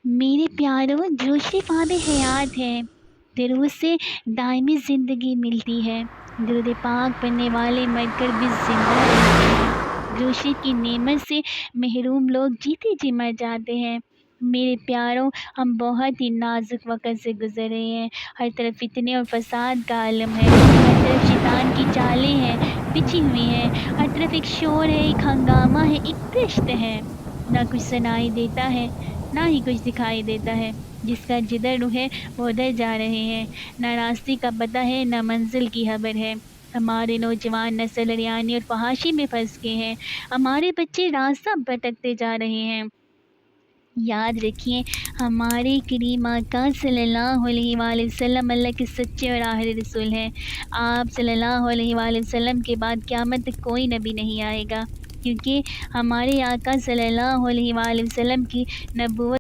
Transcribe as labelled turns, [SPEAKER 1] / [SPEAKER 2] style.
[SPEAKER 1] میرے پیاروں، جوش آب حیات ہے، درود سے دائمی زندگی ملتی ہے۔ درود پاک پڑھنے والے مر کر بھی زندہ رہتے ہیں۔ جوشی کی نعمت سے محروم لوگ جیتے جی مر جاتے ہیں۔ میرے پیاروں، ہم بہت ہی نازک وقت سے گزر رہے ہیں۔ ہر طرف فتنے اور فساد کا عالم ہے، ہر طرف شیطان کی چالیں ہیں، بچھی ہوئی ہیں، ہر طرف ایک شور ہے، ایک ہنگامہ ہے، ایک دشت ہے۔ نہ کچھ سنائی دیتا ہے، نہ ہی کچھ دکھائی دیتا ہے۔ جس کا جدھر روح ہے وہ ادھر جا رہے ہیں۔ نہ راستے کا پتہ ہے، نہ منزل کی خبر ہے۔ ہمارے نوجوان نسل اریانی اور فحاشی میں پھنس گئے ہیں۔ ہمارے بچے راستہ بھٹکتے جا رہے ہیں۔ یاد رکھیے، ہمارے کریم آقا صلی اللہ علیہ وآلہ وسلم اللہ کے سچے اور آخری رسول ہیں۔ آپ صلی اللہ علیہ وآلہ وسلم کے بعد قیامت تک کوئی نبی نہیں آئے گا، کیونکہ ہمارے آقا صلی اللہ علیہ وآلہ وسلم کی نبوت